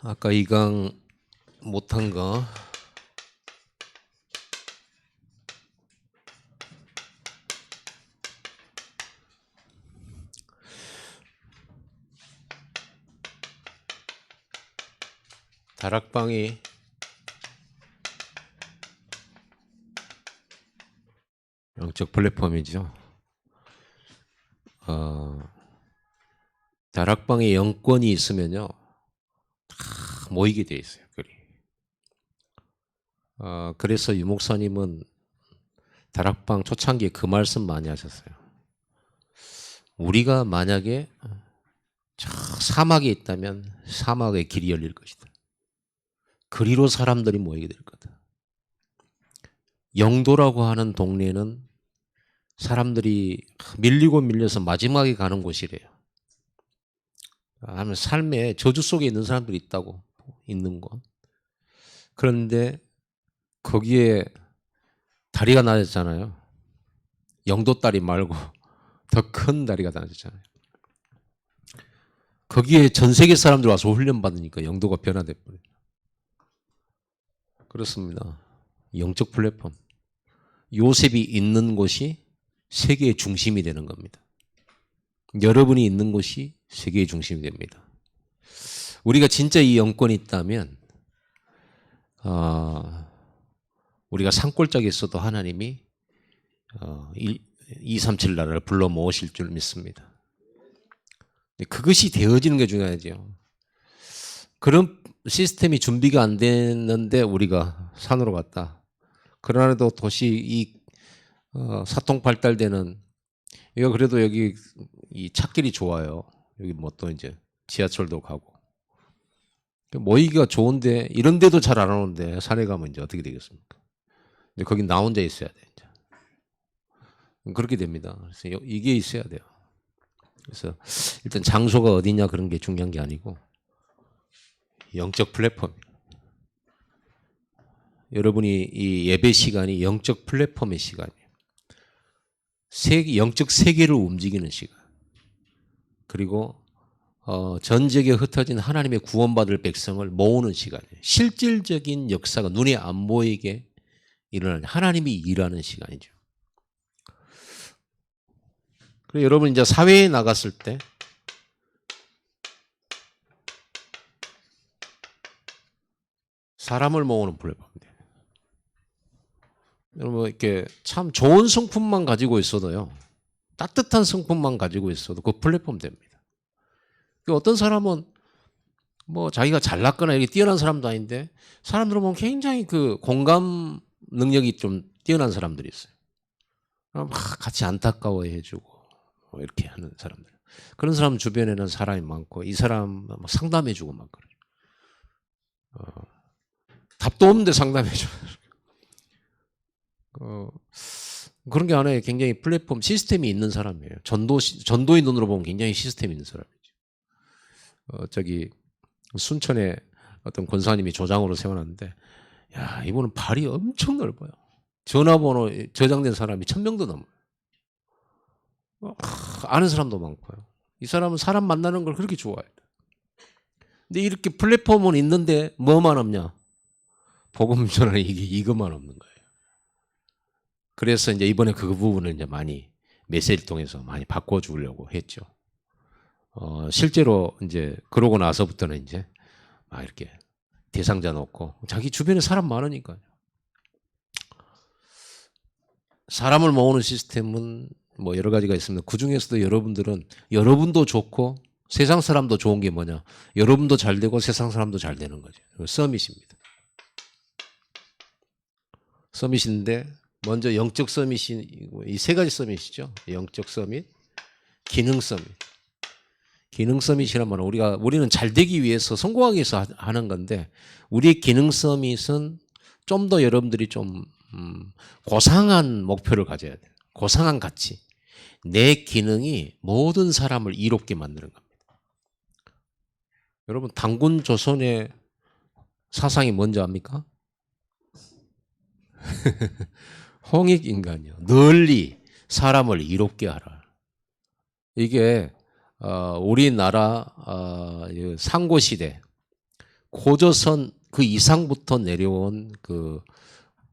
아까 이 강 못한 거 다락방이 영적 플랫폼이죠. 다락방에 영권이 있으면요 다 모이게 돼 있어요. 그래서 유 목사님은 다락방 초창기에 그 말씀 많이 하셨어요. 우리가 만약에 저 사막에 있다면 사막의 길이 열릴 것이다. 그리로 사람들이 모이게 될 거다. 영도라고 하는 동네는 사람들이 밀리고 밀려서 마지막에 가는 곳이래요. 하면 삶의 저주 속에 있는 사람들이 있다고, 있는 곳. 그런데 거기에 다리가 나졌잖아요. 영도 다리 말고 더 큰 다리가 나졌잖아요. 거기에 전 세계 사람들 와서 훈련 받으니까 영도가 변화돼 버려요. 그렇습니다. 영적 플랫폼. 요셉이 있는 곳이 세계의 중심이 되는 겁니다. 여러분이 있는 곳이 세계의 중심이 됩니다. 우리가 진짜 이 영권이 있다면 우리가 산골짜기에 있어도 하나님이 237 나라를 불러 모으실 줄 믿습니다. 그것이 되어지는 게 중요하죠. 그런 시스템이 준비가 안 됐는데 우리가 산으로 갔다. 그러나도 도시 이 사통 발달되는 이거 그래도 여기 이 찾길이 좋아요. 여기 뭐 또 이제 지하철도 가고 모이기가 좋은데 이런 데도 잘 안 오는데 산에 가면 이제 어떻게 되겠습니까? 이제 거기 나 혼자 있어야 돼. 이제. 그렇게 됩니다. 그래서 이게 있어야 돼요. 그래서 일단 장소가 어디냐 그런 게 중요한 게 아니고 영적 플랫폼. 여러분이 이 예배 시간이 영적 플랫폼의 시간이에요. 영적 세계를 움직이는 시간. 그리고 전 지역에 흩어진 하나님의 구원받을 백성을 모으는 시간이에요. 실질적인 역사가 눈에 안 보이게 일어나는 하나님이 일하는 시간이죠. 그리고 여러분 이제 사회에 나갔을 때 사람을 모으는 플랫폼이에요. 여러분 이렇게 참 좋은 성품만 가지고 있어도요. 따뜻한 성품만 가지고 있어도 그 플랫폼 됩니다. 어떤 사람은 뭐 자기가 잘났거나 이렇게 뛰어난 사람도 아닌데 사람들은 보면 굉장히 그 공감 능력이 좀 뛰어난 사람들이 있어요. 막 같이 안타까워해주고 뭐 이렇게 하는 사람들. 그런 사람 주변에는 사람이 많고 이 사람 막 상담해주고 막 그래요. 답도 없는데 상담해줘. 그런 게 하나의 굉장히 플랫폼 시스템이 있는 사람이에요. 전도의 눈으로 보면 굉장히 시스템이 있는 사람이죠. 저기 순천에 어떤 권사님이 조장으로 세워놨는데, 야 이분은 발이 엄청 넓어요. 전화번호 저장된 사람이 1000명도 넘어요. 아는 사람도 많고요. 이 사람은 사람 만나는 걸 그렇게 좋아해요. 근데 이렇게 플랫폼은 있는데 뭐만 없냐? 복음 전하는 이것만 없는 거예요. 그래서 이제 이번에 그 부분을 이제 많이 메시지를 통해서 많이 바꿔주려고 했죠. 실제로 이제 그러고 나서부터는 이제 막 이렇게 대상자 놓고 자기 주변에 사람 많으니까요. 사람을 모으는 시스템은 뭐 여러 가지가 있습니다. 그 중에서도 여러분도 좋고 세상 사람도 좋은 게 뭐냐? 여러분도 잘 되고 세상 사람도 잘 되는 거죠. 서밋입니다. 서밋인데 먼저 영적 서밋이 이 세 가지 서밋이죠. 영적 서밋, 기능 서밋. 기능 서밋이란 말은 우리는 잘 되기 위해서 성공하기 위해서 하는 건데 우리의 기능 서밋은 좀 더 여러분들이 좀 고상한 목표를 가져야 돼요. 고상한 가치. 내 기능이 모든 사람을 이롭게 만드는 겁니다. 여러분 단군 조선의 사상이 뭔지 압니까? 홍익인간이요. 널리 사람을 이롭게 하라. 이게 우리나라 상고시대 고조선 그 이상부터 내려온 그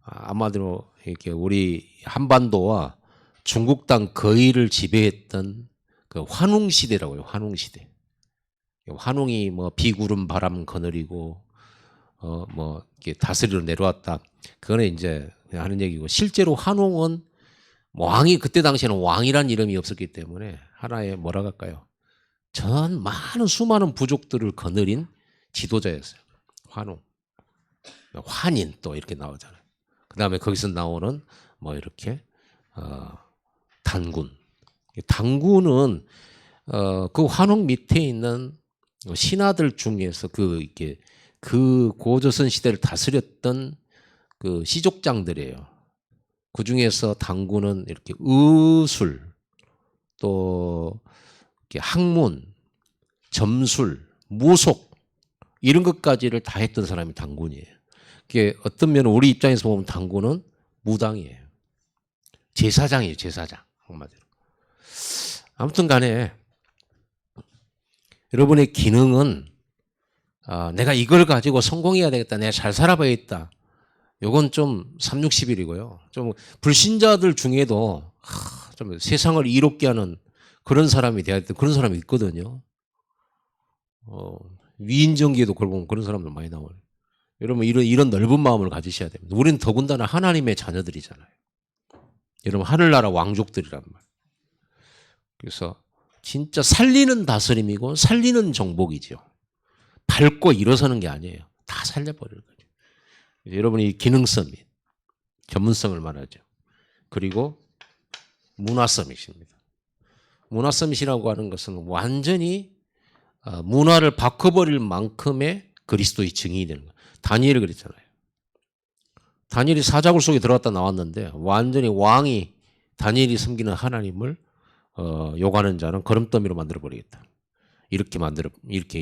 아마도 이렇게 우리 한반도와 중국 땅 거의를 지배했던 그 환웅 시대라고요. 환웅 시대. 환웅이 뭐 비구름 바람 거느리고 뭐 이렇게 다스리러 내려왔다. 그거는 이제 그냥 하는 얘기고, 실제로 환웅은 왕이, 그때 당시에는 왕이란 이름이 없었기 때문에 하나의 뭐라 할까요? 전 많은 수많은 부족들을 거느린 지도자였어요. 환웅. 환인 또 이렇게 나오잖아요. 그 다음에 거기서 나오는 뭐 이렇게 단군. 단군은 그 환웅 밑에 있는 신하들 중에서 이렇게 그 고조선 시대를 다스렸던 그 시족장들이에요. 그 중에서 단군은 이렇게 의술, 또 이렇게 학문, 점술, 무속 이런 것까지를 다 했던 사람이 단군이에요. 그게 어떤 면은 우리 입장에서 보면 단군은 무당이에요. 제사장이에요, 제사장. 한마디로. 아무튼 간에 여러분의 기능은 내가 이걸 가지고 성공해야 되겠다, 내가 잘 살아봐야겠다. 요건 좀 360일이고요. 좀 불신자들 중에도 좀 세상을 이롭게 하는 그런 사람이 돼야 돼. 그런 사람이 있거든요. 위인전기에도 그걸 보면 그런 사람들 많이 나와요. 여러분 이런 넓은 마음을 가지셔야 됩니다. 우리는 더군다나 하나님의 자녀들이잖아요. 여러분 하늘나라 왕족들이란 말. 그래서 진짜 살리는 다스림이고 살리는 정복이죠. 밟고 일어서는 게 아니에요. 다 살려버리는 거죠. 여러분이 기능성 및 전문성을 말하죠. 그리고 문화 서밋입니다. 문화 서밋이라고 하는 것은 완전히 문화를 바꿔버릴 만큼의 그리스도의 증인이 되는 거예요. 다니엘이 그랬잖아요. 다니엘이 사자굴 속에 들어갔다 나왔는데 완전히 왕이 다니엘이 섬기는 하나님을 욕하는 자는 거름더미로 만들어버리겠다. 이렇게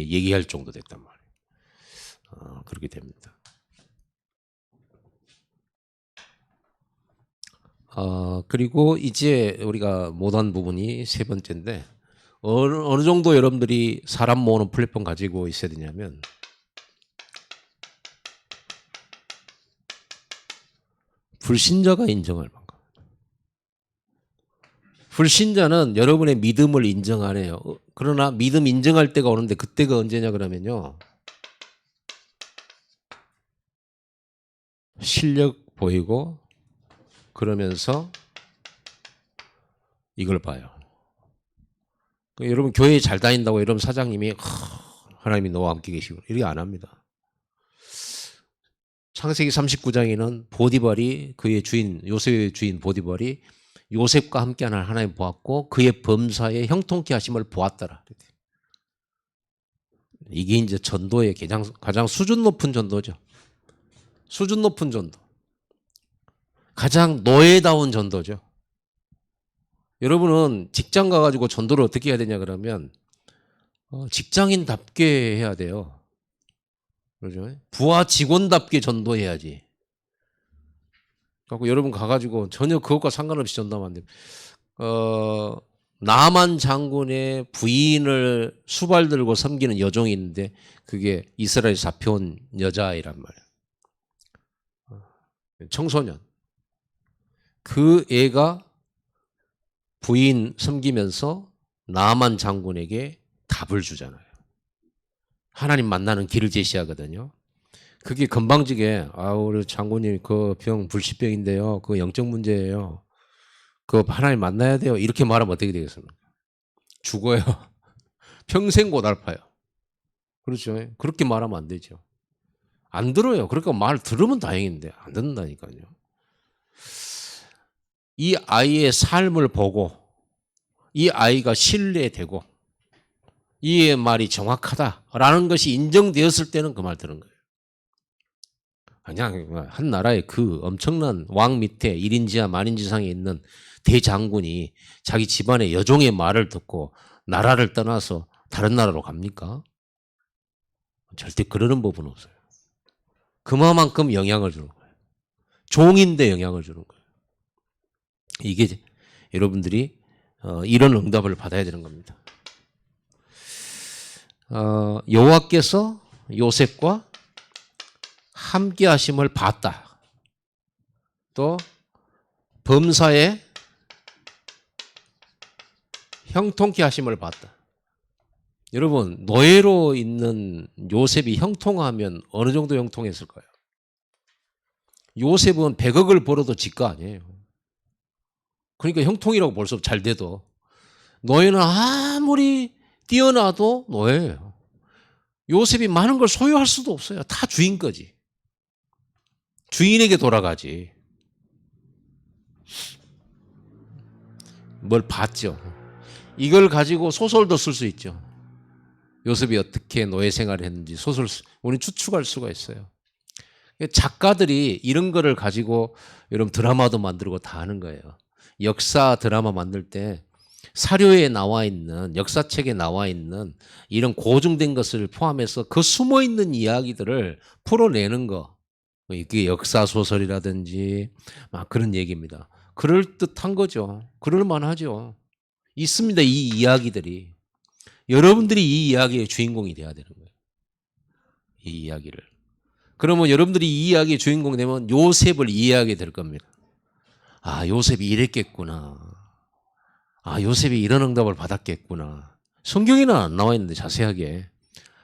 얘기할 정도 됐단 말이에요. 그렇게 됩니다. 그리고 이제 우리가 못한 부분이 세 번째인데, 어느 정도 여러분들이 사람 모으는 플랫폼 가지고 있어야 되냐면, 불신자가 인정할 만큼. 불신자는 여러분의 믿음을 인정 안 해요. 그러나 믿음 인정할 때가 오는데, 그때가 언제냐 그러면요, 실력 보이고 그러면서 이걸 봐요. 여러분 교회 잘 다닌다고 여러분 사장님이 하나님이 너와 함께 계시고 이렇게 안 합니다. 창세기 39장에는 보디발이, 그의 주인 요셉의 주인 보디발이 요셉과 함께하는 하나님 보았고 그의 범사에 형통케 하심을 보았더라. 이게 이제 전도의 가장 수준 높은 전도죠. 수준 높은 전도. 가장 노예다운 전도죠. 여러분은 직장 가가지고 전도를 어떻게 해야 되냐 그러면 직장인답게 해야 돼요. 그렇죠? 부하 직원답게 전도해야지. 그래서 여러분 가가지고 전혀 그것과 상관없이 전도하면 안 돼요. 나만 장군의 부인을 수발 들고 섬기는 여종이 있는데 그게 이스라엘 잡혀온 여자아이란 말이에요. 청소년. 그 애가 부인 섬기면서 나만 장군에게 답을 주잖아요. 하나님 만나는 길을 제시하거든요. 그게 건방지게 우리 장군님 그 병 불치병인데요. 그거 영적 문제예요. 그거 하나님 만나야 돼요. 이렇게 말하면 어떻게 되겠습니까? 죽어요. 평생 고달파요. 그렇죠. 그렇게 말하면 안 되죠. 안 들어요. 그러니까 말 들으면 다행인데 안 듣는다니까요. 이 아이의 삶을 보고 이 아이가 신뢰되고 이 말이 정확하다라는 것이 인정되었을 때는 그 말 들은 거예요. 그냥 한 나라의 그 엄청난 왕 밑에 1인지하 만인지상에 있는 대장군이 자기 집안의 여종의 말을 듣고 나라를 떠나서 다른 나라로 갑니까? 절대 그러는 법은 없어요. 그만큼 영향을 주는 거예요. 종인데 영향을 주는 거예요. 이게 여러분들이 이런 응답을 받아야 되는 겁니다. 여호와께서 요셉과 함께 하심을 봤다. 또 범사에 형통케 하심을 봤다. 여러분, 노예로 있는 요셉이 형통하면 어느 정도 형통했을까요? 요셉은 100억을 벌어도 지가 아니에요. 그러니까 형통이라고 볼 수 없어. 잘 돼도. 노예는 아무리 뛰어나도 노예예요. 요셉이 많은 걸 소유할 수도 없어요. 다 주인 거지. 주인에게 돌아가지. 뭘 봤죠. 이걸 가지고 소설도 쓸 수 있죠. 요셉이 어떻게 노예 생활을 했는지 소설 우리는 추측할 수가 있어요. 작가들이 이런 거를 가지고 여러분 드라마도 만들고 다 하는 거예요. 역사 드라마 만들 때 사료에 나와 있는 역사책에 나와 있는 이런 고증된 것을 포함해서 그 숨어 있는 이야기들을 풀어내는 거. 이게 역사 소설이라든지 막 그런 얘기입니다. 그럴 듯한 거죠. 그럴 만하죠. 있습니다. 이 이야기들이. 여러분들이 이 이야기의 주인공이 돼야 되는 거예요. 이 이야기를. 그러면 여러분들이 이 이야기의 주인공이 되면 요셉을 이해하게 될 겁니다. 아, 요셉이 이랬겠구나. 아, 요셉이 이런 응답을 받았겠구나. 성경에는 안 나와 있는데 자세하게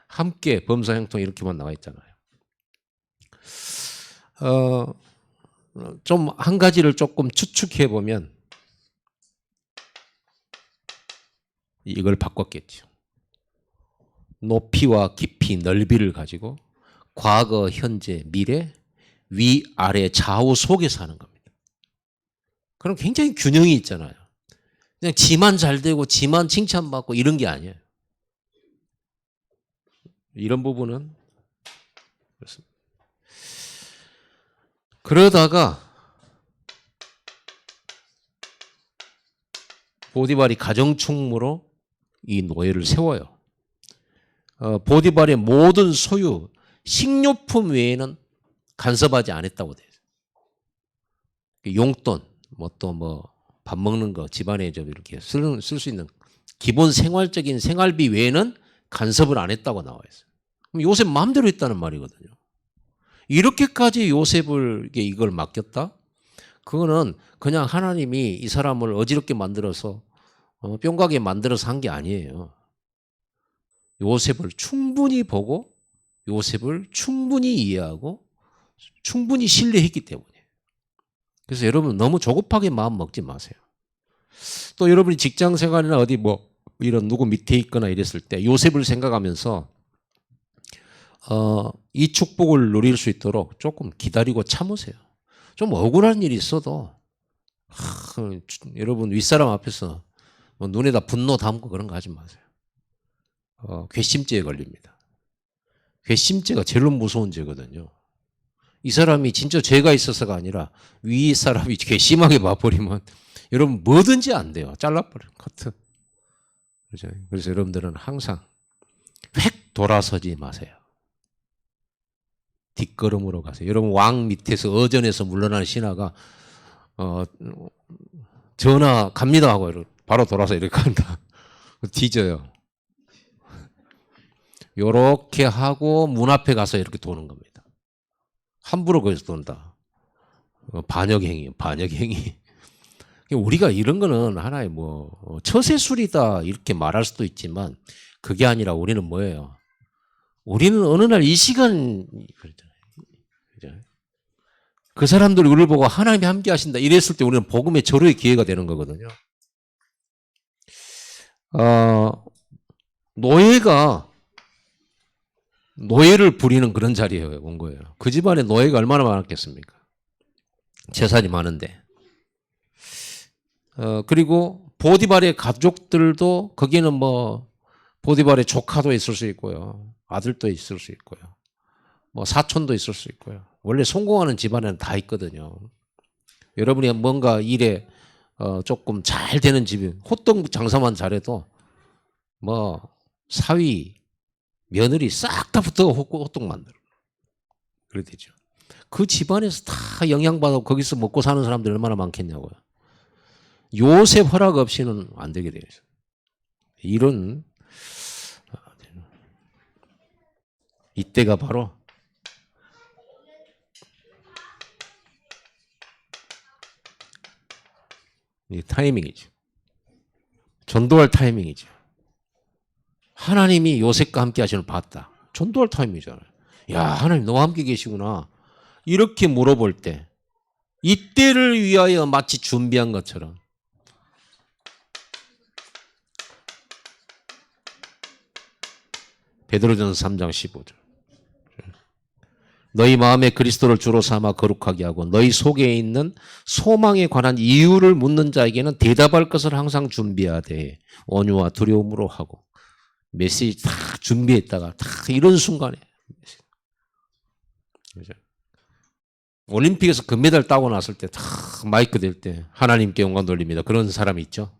함께 범사 형통 이렇게만 나와 있잖아요. 좀 한 가지를 조금 추측해 보면 이걸 바꿨겠죠. 높이와 깊이, 넓이를 가지고 과거, 현재, 미래, 위, 아래, 좌우 속에서 하는 겁니다. 그럼 굉장히 균형이 있잖아요. 그냥 지만 잘 되고 지만 칭찬받고 이런 게 아니에요. 이런 부분은 그렇습니다. 그러다가 보디발이 가정충무로 이 노예를 세워요. 보디발의 모든 소유, 식료품 외에는 간섭하지 않았다고 돼요. 용돈, 밥 먹는 거, 집안에 좀 이렇게 쓸 수 있는 기본 생활적인 생활비 외에는 간섭을 안 했다고 나와 있어요. 그럼 요셉 마음대로 했다는 말이거든요. 이렇게까지 요셉을 이걸 맡겼다? 그거는 그냥 하나님이 이 사람을 어지럽게 만들어서 뿅가게 만들어서 한 게 아니에요. 요셉을 충분히 보고 요셉을 충분히 이해하고 충분히 신뢰했기 때문에. 그래서 여러분 너무 조급하게 마음 먹지 마세요. 또 여러분이 직장 생활이나 어디 이런 누구 밑에 있거나 이랬을 때 요셉을 생각하면서 이 축복을 누릴 수 있도록 조금 기다리고 참으세요. 좀 억울한 일이 있어도 여러분 윗사람 앞에서 눈에다 분노 담고 그런 거 하지 마세요. 괘씸죄에 걸립니다. 괘씸죄가 제일 무서운 죄거든요. 이 사람이 진짜 죄가 있어서가 아니라 윗사람이 괘씸하게 봐버리면 여러분 뭐든지 안 돼요. 잘라버려요. 커트. 그래서 여러분들은 항상 획 돌아서지 마세요. 뒷걸음으로 가세요. 여러분 왕 밑에서 어전에서 물러나는 신하가 전하 갑니다 하고 바로 돌아서 이렇게 간다. 뒤져요. 요렇게 하고 문 앞에 가서 이렇게 도는 겁니다. 함부로 거기서 돈다. 반역행위, 반역행위. 우리가 이런 거는 하나의 처세술이다 이렇게 말할 수도 있지만 그게 아니라 우리는 뭐예요? 우리는 어느 날 이 시간 그렇잖아요. 그 사람들이 우리를 보고 하나님이 함께 하신다 이랬을 때 우리는 복음의 절호의 기회가 되는 거거든요. 노예를 부리는 그런 자리에 온 거예요. 그 집안에 노예가 얼마나 많았겠습니까? 재산이 많은데. 그리고 보디발의 가족들도 거기는 보디발의 조카도 있을 수 있고요. 아들도 있을 수 있고요. 사촌도 있을 수 있고요. 원래 성공하는 집안에는 다 있거든요. 여러분이 뭔가 일에 조금 잘 되는 집이 호떡 장사만 잘해도 사위, 며느리 싹 다 붙어 호떡 만들어. 그래 되죠. 그 집안에서 다 영향받아 거기서 먹고 사는 사람들이 얼마나 많겠냐고요. 요셉 허락 없이는 안 되게 되어 있어요. 이런 이때가 바로 이 타이밍이죠. 전도할 타이밍이죠. 하나님이 요셉과 함께 하시는 걸 봤다. 전도할 타이밍이잖아요. 야, 하나님 너와 함께 계시구나. 이렇게 물어볼 때 이때를 위하여 마치 준비한 것처럼 베드로전서 3장 15절. 너희 마음에 그리스도를 주로 삼아 거룩하게 하고 너희 속에 있는 소망에 관한 이유를 묻는 자에게는 대답할 것을 항상 준비하되 온유와 두려움으로 하고 메시지 다 준비했다가 다 이런 순간에 그죠? 올림픽에서 금메달 따고 났을 때 다 마이크 댈 때 하나님께 영광 돌립니다. 그런 사람이 있죠.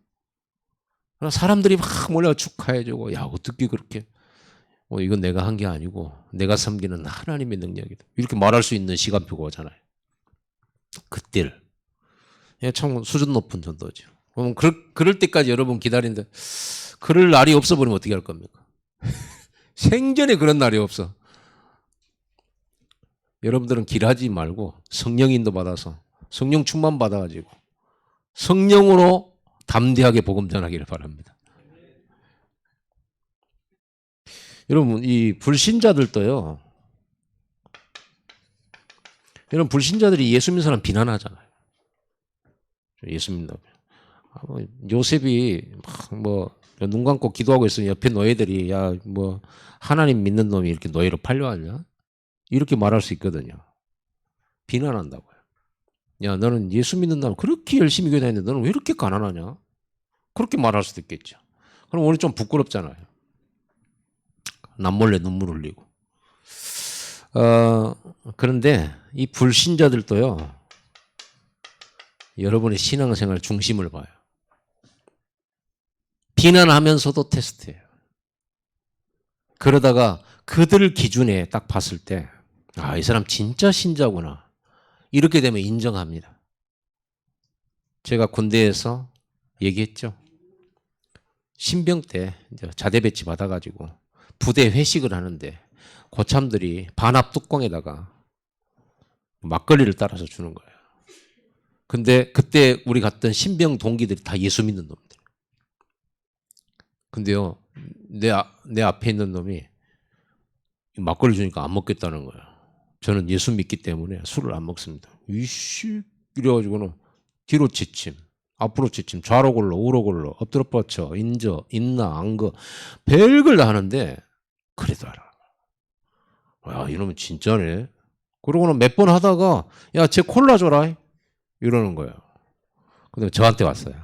사람들이 막 몰려 축하해주고 야 어떻게 그렇게 이건 내가 한 게 아니고 내가 섬기는 하나님의 능력이다. 이렇게 말할 수 있는 시간표가 오잖아요. 그때를. 참 수준 높은 전도죠. 그럼 그럴 때까지 여러분 기다리는데 그럴 날이 없어버리면 어떻게 할 겁니까? 생전에 그런 날이 없어. 여러분들은 길하지 말고 성령 인도 받아서 성령 충만 받아가지고 성령으로 담대하게 복음 전하기를 바랍니다. 여러분 이 불신자들도요. 여러분 불신자들이 예수 믿는 사람 비난하잖아요. 예수 믿는다고. 요셉이 뭐 눈 감고 기도하고 있으면 옆에 노예들이 야 뭐 하나님 믿는 놈이 이렇게 노예로 팔려왔냐? 이렇게 말할 수 있거든요. 비난한다고요. 야 너는 예수 믿는 놈 그렇게 열심히 교회 다니는데 너는 왜 이렇게 가난하냐? 그렇게 말할 수도 있겠죠. 그럼 오늘 좀 부끄럽잖아요. 남몰래 눈물 흘리고. 그런데 이 불신자들도요. 여러분의 신앙생활 중심을 봐요. 비난하면서도 테스트해요. 그러다가 그들 기준에 딱 봤을 때 이 사람 진짜 신자구나. 이렇게 되면 인정합니다. 제가 군대에서 얘기했죠. 신병 때 자대 배치 받아가지고 부대 회식을 하는데 고참들이 반합 뚜껑에다가 막걸리를 따라서 주는 거예요. 근데 그때 우리 갔던 신병 동기들이 다 예수 믿는 놈들. 근데요, 내 앞에 있는 놈이 막걸리 주니까 안 먹겠다는 거예요. 저는 예수 믿기 때문에 술을 안 먹습니다. 이씨 이래가지고는 뒤로 지침, 앞으로 지침, 좌로 굴러, 우로 굴러, 엎드려 뻗쳐, 인저, 인나, 안거, 별걸 다 하는데 그래도 알아. 야, 이놈은 진짜네. 그러고는 몇 번 하다가 야, 쟤 콜라 줘라 이러는 거예요. 근데 저한테 왔어요.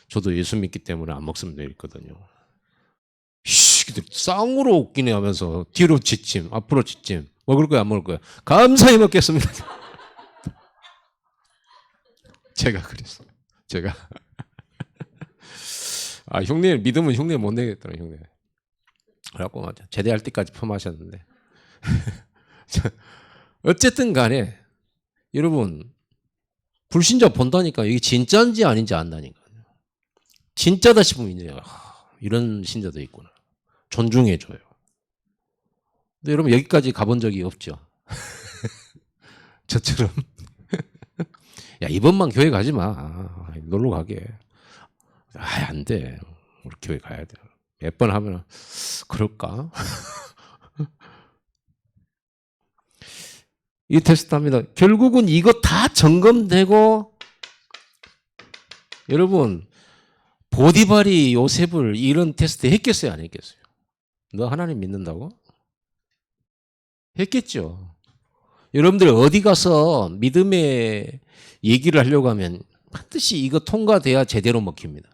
저도 예수 믿기 때문에 안 먹습니다 이랬거든요. 쌍으로 웃기네 하면서 뒤로 지침, 앞으로 지침. 먹을 거야 안 먹을 거야? 감사히 먹겠습니다. 제가 그랬어요. 제가 형님 믿으면 형님 못 내겠더라 형님. 그래갖고 맞아 제대할 때까지 펌하셨는데 어쨌든 간에 여러분 불신자 본다니까 이게 진짜인지 아닌지 안다니까요. 진짜다 싶으면 이제 이런 신자도 있구나. 존중해줘요. 근데 여러분 여기까지 가본 적이 없죠. 저처럼 야 이번만 교회 가지 마. 놀러 가게. 안 돼. 우리 교회 가야 돼. 몇 번 하면 그럴까? 이 테스트합니다. 결국은 이거 다 점검되고 여러분 보디발이 요셉을 이런 테스트 했겠어요? 안 했겠어요? 너 하나님 믿는다고? 했겠죠. 여러분들 어디 가서 믿음의 얘기를 하려고 하면 반드시 이거 통과돼야 제대로 먹힙니다.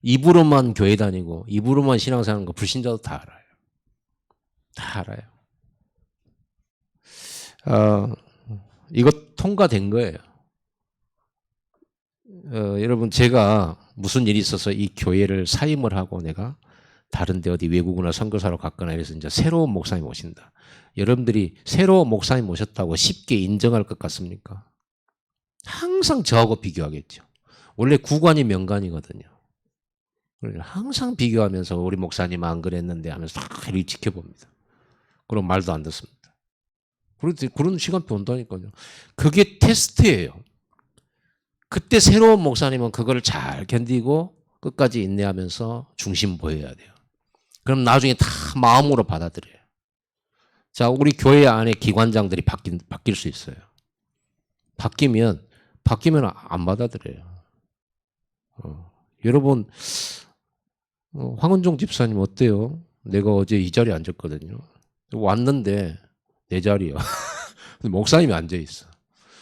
입으로만 교회 다니고 입으로만 신앙생활하는 거 불신자도 다 알아요. 다 알아요. 이거 통과된 거예요. 여러분 제가 무슨 일이 있어서 이 교회를 사임을 하고 내가 다른데 어디 외국이나 선교사로 갔거나 이래서 이제 새로운 목사님 오신다. 여러분들이 새로운 목사님 오셨다고 쉽게 인정할 것 같습니까? 항상 저하고 비교하겠죠. 원래 구관이 명관이거든요. 항상 비교하면서 우리 목사님 안 그랬는데 하면서 다 이렇게 지켜봅니다. 그럼 말도 안 듣습니다. 그런 시간표 온다니까요. 그게 테스트예요. 그때 새로운 목사님은 그걸 잘 견디고 끝까지 인내하면서 중심 보여야 돼요. 그럼 나중에 다 마음으로 받아들여요. 자, 우리 교회 안에 기관장들이 바뀔 수 있어요. 바뀌면 안 받아들여요. 여러분, 황은종 집사님 어때요? 내가 어제 이 자리에 앉았거든요. 왔는데 내 자리야. 목사님이 앉아있어.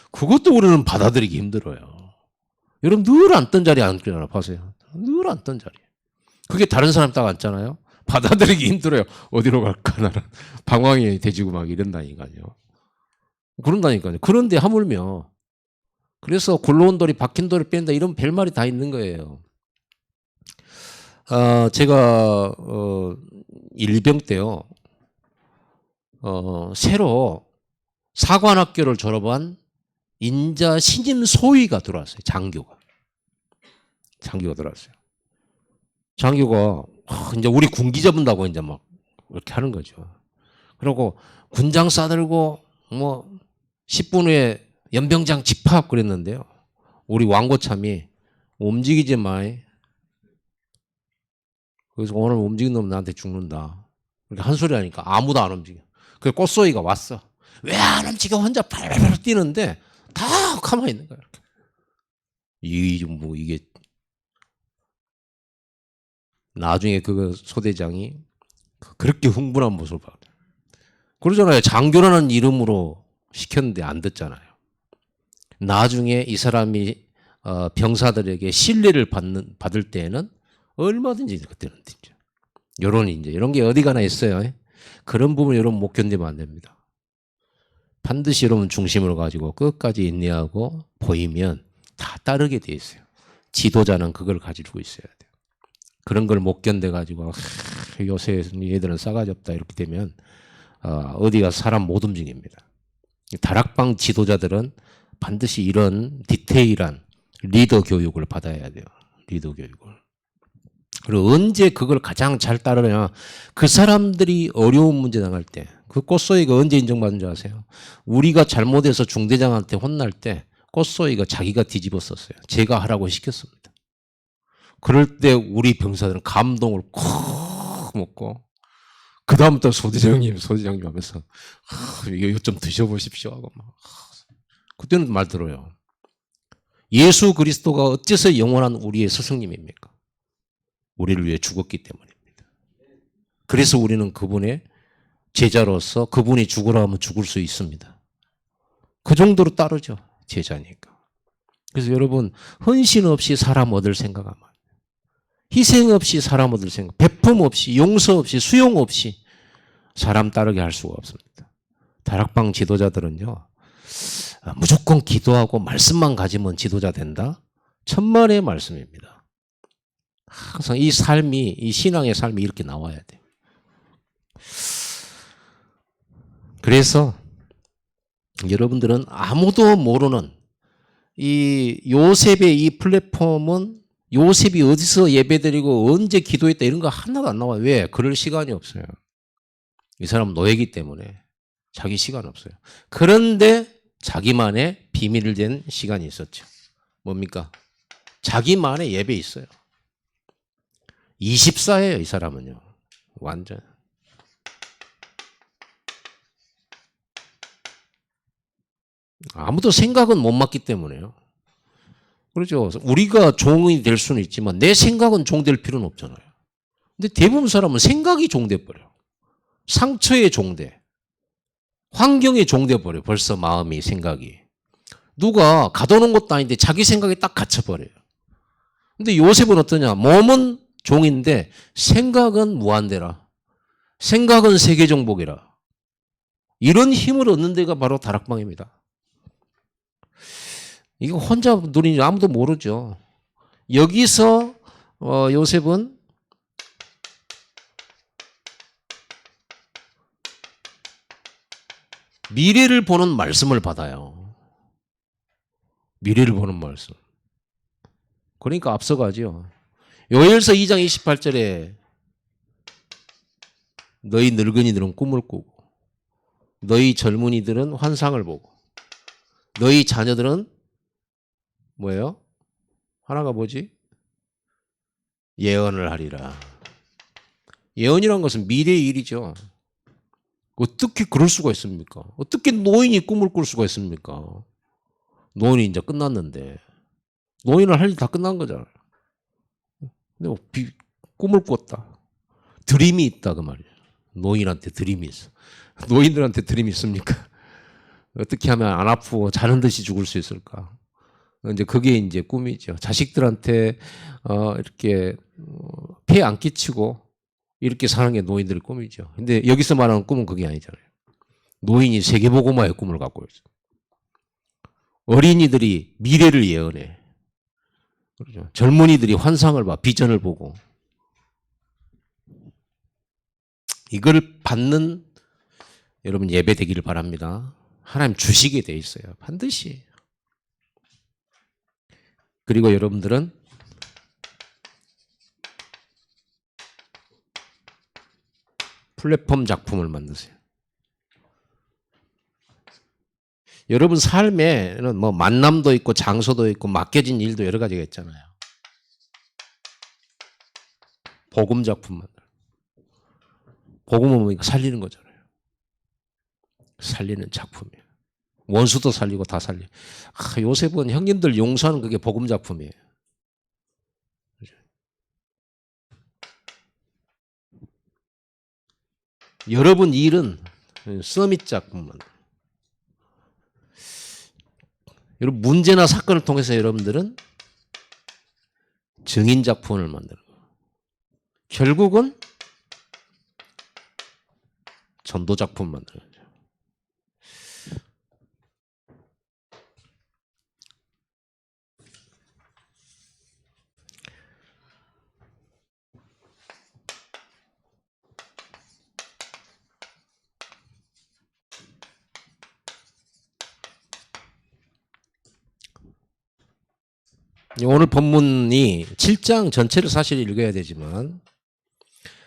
그것도 우리는 받아들이기 힘들어요. 여러분 늘 앉던 자리에 앉거나 봐세요. 늘 앉던 자리. 그게 다른 사람 딱 앉잖아요. 받아들이기 힘들어요. 어디로 갈까 나는 방황이 되지고 막 이런다니까요. 그런다니까요. 그런데 하물며 그래서 굴러온 돌이 박힌 돌을 뺀다 이런 별말이 다 있는 거예요. 제가 일병 때요. 새로 사관학교를 졸업한 인자 신임 소위가 들어왔어요. 장교가 들어왔어요. 장교가 이제 우리 군기 잡는다고 이제 막 이렇게 하는 거죠. 그리고 군장 싸들고 뭐 10분 후에 연병장 집합 그랬는데요. 우리 왕고참이 움직이지 마이. 그래서 오늘 움직이는 놈 나한테 죽는다. 이렇게 한 소리 하니까 아무도 안 움직여. 그래서 꽃소이가 왔어. 왜 안 움직여? 혼자 팔팔 뛰는데 다 가만히 있는 거야. 이게 나중에 그 소대장이 그렇게 흥분한 모습을 봐요. 그러잖아요. 장교라는 이름으로 시켰는데 안 듣잖아요. 나중에 이 사람이 병사들에게 신뢰를 받을 때에는 얼마든지 그때는 진짜 이런 게 어디 가나 있어요. 그런 부분 여러분 못 견디면 안 됩니다. 반드시 여러분 중심을 가지고 끝까지 인내하고 보이면 다 따르게 돼 있어요. 지도자는 그걸 가지고 있어야 돼요. 그런 걸 못 견뎌가지고 요새 얘들은 싸가지 없다 이렇게 되면 어디 가서 사람 못 움직입니다. 다락방 지도자들은 반드시 이런 디테일한 리더 교육을 받아야 돼요. 리더 교육을. 그리고 언제 그걸 가장 잘 따르냐. 그 사람들이 어려운 문제 당할 때 그 꽃소이가 언제 인정받은 줄 아세요? 우리가 잘못해서 중대장한테 혼날 때 꽃소이가 자기가 뒤집었었어요. 제가 하라고 시켰습니다. 그럴 때 우리 병사들은 감동을 콕 먹고 그 다음부터 소대장님 하면서 이거 좀 드셔보십시오 하고 막 그때는 말 들어요. 예수 그리스도가 어째서 영원한 우리의 스승님입니까? 우리를 위해 죽었기 때문입니다. 그래서 우리는 그분의 제자로서 그분이 죽으라 하면 죽을 수 있습니다. 그 정도로 따르죠. 제자니까. 그래서 여러분 헌신 없이 사람 얻을 생각하면 희생 없이 사람 얻을 생각, 배품 없이 용서 없이 수용 없이 사람 따르게 할 수가 없습니다. 다락방 지도자들은요. 무조건 기도하고 말씀만 가지면 지도자 된다? 천만의 말씀입니다. 항상 이 신앙의 삶이 이렇게 나와야 돼요. 그래서 여러분들은 아무도 모르는 이 요셉의 이 플랫폼은 요셉이 어디서 예배드리고 언제 기도했다 이런 거 하나도 안 나와요. 왜? 그럴 시간이 없어요. 이 사람은 노예이기 때문에 자기 시간 없어요. 그런데 자기만의 비밀을 댄 시간이 있었죠. 뭡니까? 자기만의 예배 있어요. 24예요, 이 사람은요. 완전. 아무도 생각은 못 맡기 때문에요. 그렇죠. 우리가 종이 될 수는 있지만 내 생각은 종될 필요는 없잖아요. 근데 대부분 사람은 생각이 종돼버려요. 상처에 종돼. 환경에 종돼버려요. 벌써 마음이 생각이. 누가 가둬놓은 것도 아닌데 자기 생각이 딱 갇혀버려요. 근데 요셉은 어떠냐. 몸은 종인데 생각은 무한대라. 생각은 세계정복이라. 이런 힘을 얻는 데가 바로 다락방입니다. 이거 혼자 누리니 아무도 모르죠. 여기서 요셉은 미래를 보는 말씀을 받아요. 미래를 보는 말씀. 그러니까 앞서가죠. 요엘서 2장 28절에 너희 늙은이들은 꿈을 꾸고 너희 젊은이들은 환상을 보고 너희 자녀들은 뭐예요? 하나가 뭐지? 예언을 하리라. 예언이란 것은 미래의 일이죠. 어떻게 그럴 수가 있습니까? 어떻게 노인이 꿈을 꿀 수가 있습니까? 노인이 이제 끝났는데. 노인은 할 일 다 끝난 거잖아요. 근데 뭐 꿈을 꿨다. 드림이 있다 그 말이에요. 노인한테 드림이 있어. 노인들한테 드림이 있습니까? 어떻게 하면 안 아프고 자는 듯이 죽을 수 있을까? 이제 그게 이제 꿈이죠. 자식들한테 이렇게 폐 안 끼치고 이렇게 사는 게 노인들의 꿈이죠. 근데 여기서 말하는 꿈은 그게 아니잖아요. 노인이 세계보고마의 꿈을 갖고 있어요. 어린이들이 미래를 예언해. 그렇죠. 젊은이들이 환상을 봐, 비전을 보고. 이걸 받는 여러분 예배 되기를 바랍니다. 하나님 주시게 돼 있어요. 반드시. 그리고 여러분들은 플랫폼 작품을 만드세요. 여러분 삶에는 뭐 만남도 있고 장소도 있고 맡겨진 일도 여러 가지가 있잖아요. 복음 작품 만들어. 복음은 뭡니까? 살리는 거잖아요. 살리는 작품이에요. 원수도 살리고 다 살려. 요셉은 형님들 용서하는 그게 복음 작품이에요. 여러분 일은 서밋 작품만. 여러분 문제나 사건을 통해서 여러분들은 증인 작품을 만드는 거예요. 결국은 전도 작품 만드는 거죠. 오늘 본문이 7장 전체를 사실 읽어야 되지만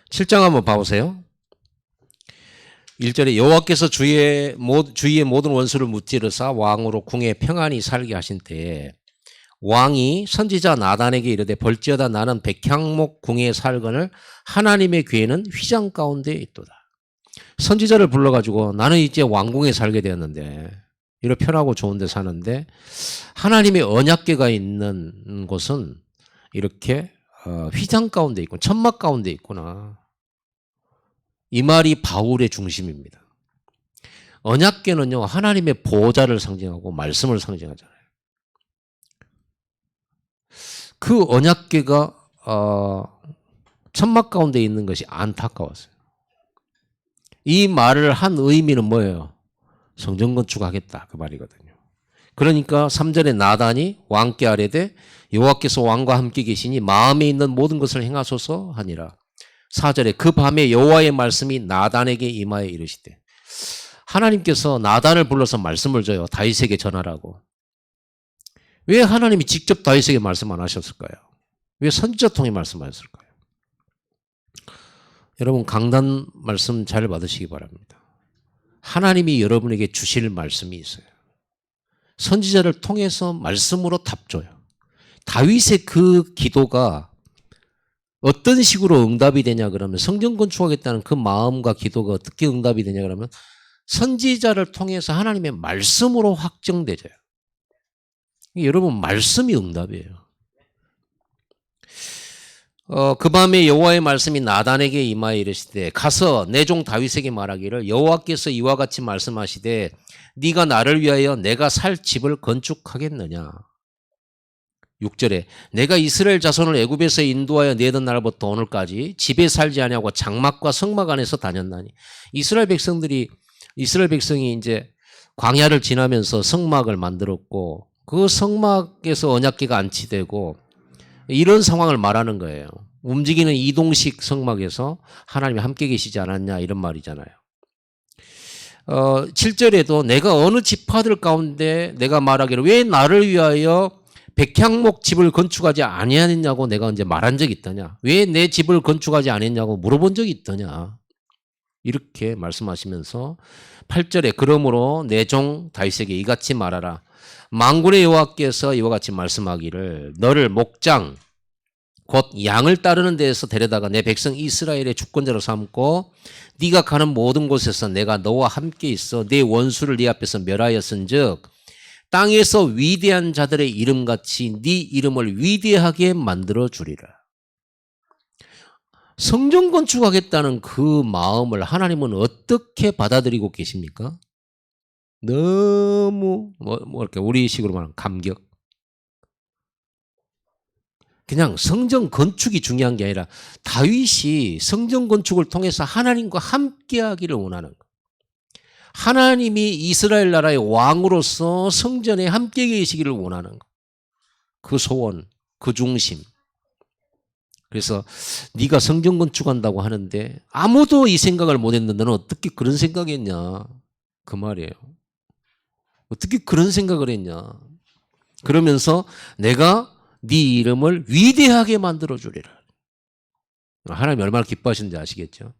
7장 한번 봐보세요. 1절에 여호와께서 주위의 모든 원수를 무찌르사 왕으로 궁에 평안히 살게 하신 때에 왕이 선지자 나단에게 이르되 벌지어다 나는 백향목 궁에 살거늘 하나님의 귀에는 휘장 가운데 있도다. 선지자를 불러가지고 나는 이제 왕궁에 살게 되었는데 이렇게 편하고 좋은 데 사는데 하나님의 언약궤가 있는 곳은 이렇게 휘장 가운데 있고 천막 가운데 있구나. 이 말이 바울의 중심입니다. 언약궤는요 하나님의 보호자를 상징하고 말씀을 상징하잖아요. 그 언약궤가 천막 가운데 있는 것이 안타까웠어요. 이 말을 한 의미는 뭐예요? 성전 건축하겠다 그 말이거든요. 그러니까 3절에 나단이 왕께 아뢰되 여호와께서 왕과 함께 계시니 마음에 있는 모든 것을 행하소서 하니라. 4절에 그 밤에 여호와의 말씀이 나단에게 임하여 이르시되 하나님께서 나단을 불러서 말씀을 줘요. 다윗에게 전하라고. 왜 하나님이 직접 다윗에게 말씀 안 하셨을까요? 왜 선지자 통해 말씀하셨을까요? 여러분 강단 말씀 잘 받으시기 바랍니다. 하나님이 여러분에게 주실 말씀이 있어요. 선지자를 통해서 말씀으로 답줘요. 다윗의 그 기도가 어떤 식으로 응답이 되냐 그러면 성전 건축하겠다는 그 마음과 기도가 어떻게 응답이 되냐 그러면 선지자를 통해서 하나님의 말씀으로 확정되져요. 여러분 말씀이 응답이에요. 그 밤에 여호와의 말씀이 나단에게 임하여 이르시되 가서 내 종 다윗에게 말하기를 여호와께서 이와 같이 말씀하시되 네가 나를 위하여 내가 살 집을 건축하겠느냐. 6절에 내가 이스라엘 자손을 애굽에서 인도하여 내던 날부터 오늘까지 집에 살지 아니하고 장막과 성막 안에서 다녔나니. 이스라엘 백성이 이제 광야를 지나면서 성막을 만들었고 그 성막에서 언약궤가 안치되고 이런 상황을 말하는 거예요. 움직이는 이동식 성막에서 하나님이 함께 계시지 않았냐 이런 말이잖아요. 7절에도 내가 어느 지파들 가운데 내가 말하기를 왜 나를 위하여 백향목 집을 건축하지 아니하느냐고 내가 언제 말한 적이 있더냐. 왜 내 집을 건축하지 않았냐고 물어본 적이 있더냐. 이렇게 말씀하시면서 8절에 그러므로 내 종 다윗에게 이같이 말하라. 만군의 여호와께서 이와 같이 말씀하기를 너를 목장 곧 양을 따르는 데에서 데려다가 내 백성 이스라엘의 주권자로 삼고 네가 가는 모든 곳에서 내가 너와 함께 있어 네 원수를 네 앞에서 멸하였은즉 땅에서 위대한 자들의 이름같이 네 이름을 위대하게 만들어 주리라. 성전 건축하겠다는 그 마음을 하나님은 어떻게 받아들이고 계십니까? 너무 이렇게 우리식으로 말하면 감격. 그냥 성전 건축이 중요한 게 아니라 다윗이 성전 건축을 통해서 하나님과 함께하기를 원하는 거. 하나님이 이스라엘 나라의 왕으로서 성전에 함께 계시기를 원하는 거. 그 소원, 그 중심. 그래서 네가 성전 건축한다고 하는데 아무도 이 생각을 못했는데 너는 어떻게 그런 생각했냐 그 말이에요. 어떻게 그런 생각을 했냐. 그러면서 내가 네 이름을 위대하게 만들어 주리라. 하나님 얼마나 기뻐하시는지 아시겠죠?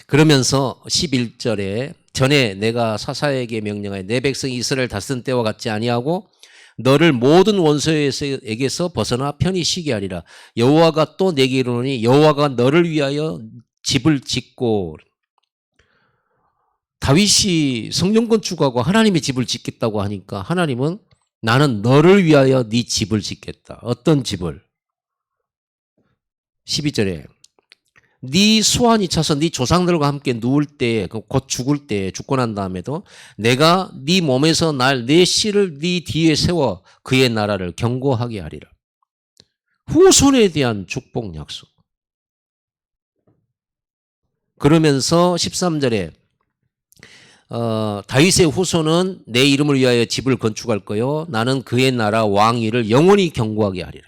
그러면서 11절에 전에 내가 사사에게 명령하여 내 백성 이스라엘 다스린 때와 같지 아니하고 너를 모든 원수에게서 벗어나 편히 쉬게 하리라. 여호와가 또 내게 이르노니 여호와가 너를 위하여 집을 짓고. 다윗이 성전 건축하고 하나님의 집을 짓겠다고 하니까 하나님은 나는 너를 위하여 네 집을 짓겠다. 어떤 집을? 12절에 네 소환이 차서 네 조상들과 함께 누울 때, 곧 죽을 때, 죽고 난 다음에도 내가 네 몸에서 날 내 씨를 네 뒤에 세워 그의 나라를 견고하게 하리라. 후손에 대한 축복 약속. 그러면서 13절에 다윗의 후손은 내 이름을 위하여 집을 건축할 거요. 나는 그의 나라 왕위를 영원히 견고하게 하리라.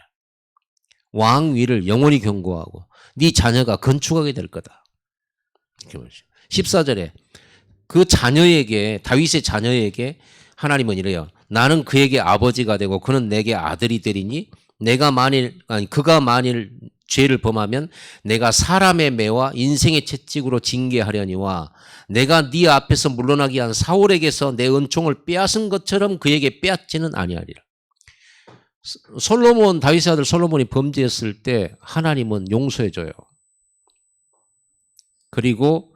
왕위를 영원히 견고하고 네 자녀가 건축하게 될 거다. 14절에 그 자녀에게 다윗의 자녀에게 하나님은 이래요. 나는 그에게 아버지가 되고 그는 내게 아들이 되리니 그가 만일 죄를 범하면 내가 사람의 매와 인생의 채찍으로 징계하려니와 내가 네 앞에서 물러나게 한 사울에게서 내 은총을 빼앗은 것처럼 그에게 빼앗지는 아니하리라. 다윗의 아들 솔로몬이 범죄했을 때 하나님은 용서해줘요. 그리고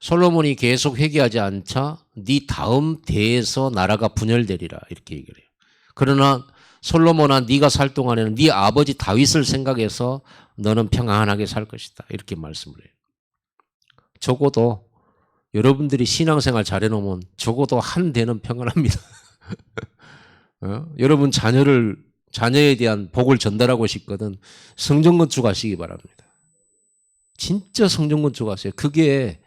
솔로몬이 계속 회개하지 않자 네 다음 대에서 나라가 분열되리라 이렇게 얘기를 해요. 그러나 솔로몬아 네가 살 동안에는 네 아버지 다윗을 생각해서 너는 평안하게 살 것이다 이렇게 말씀을 해요. 적어도 여러분들이 신앙생활 잘해놓으면 적어도 한 대는 평안합니다. 여러분 자녀에 대한 복을 전달하고 싶거든 성전 건축하시기 바랍니다. 진짜 성전 건축하세요. 그게